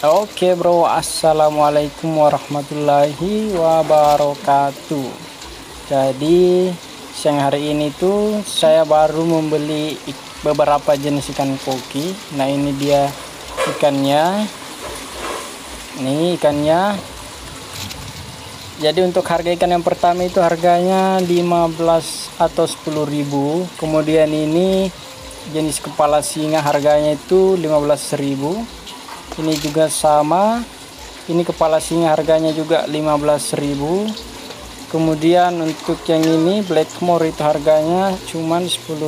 Oke bro, assalamualaikum warahmatullahi wabarakatuh. Jadi siang hari ini tuh saya baru membeli beberapa jenis ikan koki. Nah ini dia ikannya. Nih ikannya. Jadi untuk harga ikan yang pertama itu harganya 15 atau 10.000. Kemudian ini jenis kepala singa harganya itu 15.000. Ini juga sama. Ini kepala singa harganya juga 15.000. Kemudian untuk yang ini Blackmore itu harganya cuman 10.000.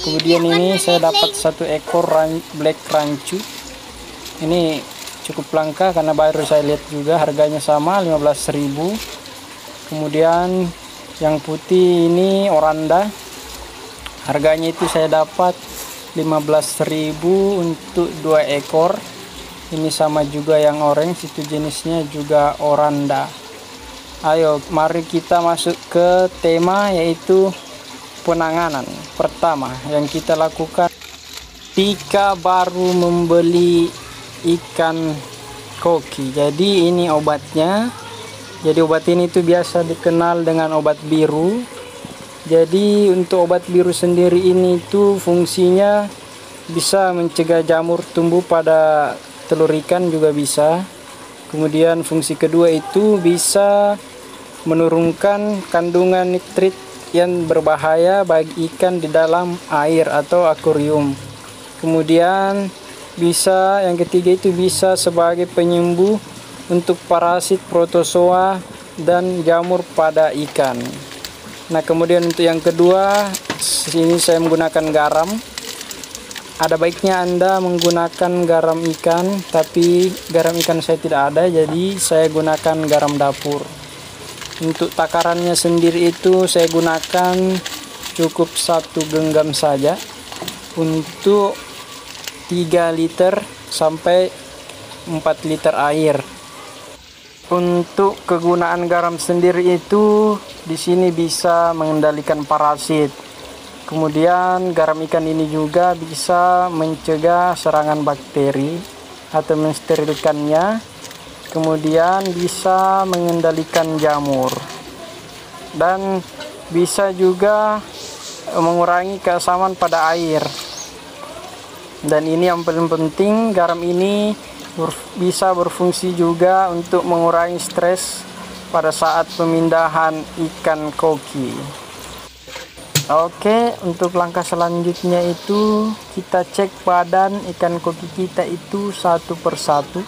Kemudian ini saya dapat satu ekor black rancu. Ini cukup langka karena baru saya lihat juga, harganya sama 15.000. Kemudian yang putih ini oranda, harganya itu saya dapat 15.000 untuk 2 ekor. Ini sama juga yang orange, itu jenisnya juga oranda. Ayo mari kita masuk ke tema, yaitu penanganan pertama yang kita lakukan jika baru membeli ikan koki. Jadi ini obatnya. Jadi obat ini tuh biasa dikenal dengan obat biru. Jadi untuk obat biru sendiri ini tuh fungsinya bisa mencegah jamur tumbuh pada telur ikan, juga bisa. Kemudian fungsi kedua itu bisa menurunkan kandungan nitrit yang berbahaya bagi ikan di dalam air atau akuarium. Kemudian bisa yang ketiga itu bisa sebagai penyembuh untuk parasit protozoa dan jamur pada ikan. Nah kemudian untuk yang kedua, sini saya menggunakan garam. Ada baiknya Anda menggunakan garam ikan, tapi garam ikan saya tidak ada, jadi saya gunakan garam dapur. Untuk takarannya sendiri itu saya gunakan cukup 1 genggam saja untuk 3 liter sampai 4 liter air. Untuk kegunaan garam sendiri itu di sini bisa mengendalikan parasit. Kemudian garam ikan ini juga bisa mencegah serangan bakteri atau mensterilkannya. Kemudian bisa mengendalikan jamur dan bisa juga mengurangi keasaman pada air. Dan ini yang paling penting, garam ini bisa berfungsi juga untuk mengurangi stres pada saat pemindahan ikan koki. Oke, untuk langkah selanjutnya itu kita cek badan ikan koki kita itu satu persatu.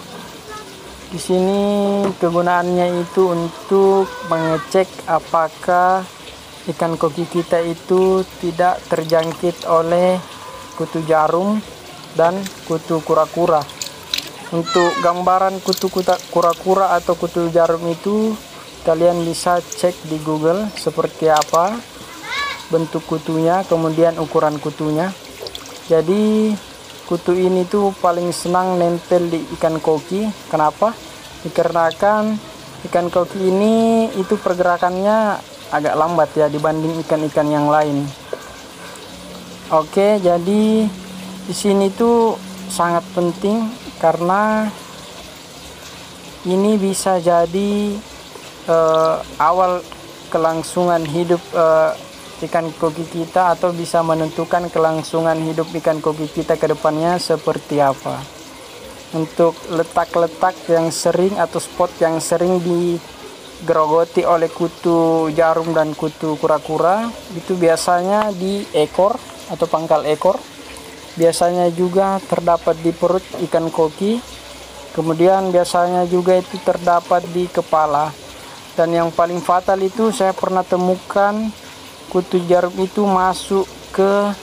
Di sini kegunaannya itu untuk mengecek apakah ikan koki kita itu tidak terjangkit oleh kutu jarum dan kutu kura-kura. Untuk gambaran kutu kura-kura atau kutu jarum itu kalian bisa cek di Google seperti apa bentuk kutunya, kemudian ukuran kutunya. Jadi kutu ini tuh paling senang nempel di ikan koki. Kenapa? Dikarenakan ikan koki ini itu pergerakannya agak lambat ya dibanding ikan-ikan yang lain. Oke, jadi di sini tuh sangat penting karena ini bisa jadi awal kelangsungan hidup ikan koki kita, atau bisa menentukan kelangsungan hidup ikan koki kita ke depannya seperti apa. Untuk letak-letak yang sering atau spot yang sering digerogoti oleh kutu jarum dan kutu kura-kura itu biasanya di ekor atau pangkal ekor. Biasanya juga terdapat di perut ikan koki. Kemudian biasanya juga itu terdapat di kepala. Dan yang paling fatal itu saya pernah temukan kutu jarum itu masuk ke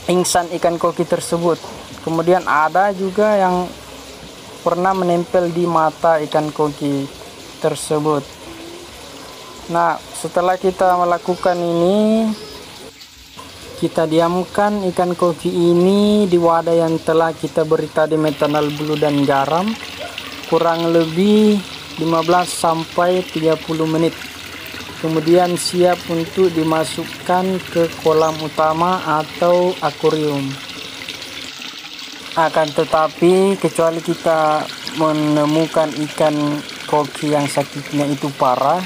ingsan ikan koki tersebut. Kemudian ada juga yang pernah menempel di mata ikan koki tersebut. Nah, setelah kita melakukan ini, kita diamkan ikan koki ini di wadah yang telah kita beri tadi metanol blue dan garam kurang lebih 15 sampai 30 menit. Kemudian siap untuk dimasukkan ke kolam utama atau akuarium. Akan tetapi kecuali kita menemukan ikan koki yang sakitnya itu parah,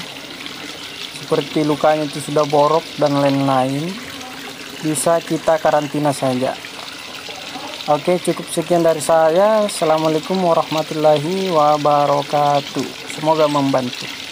seperti lukanya itu sudah borok dan lain-lain, bisa kita karantina saja. Oke, cukup sekian dari saya. Assalamualaikum warahmatullahi wabarakatuh. Semoga membantu.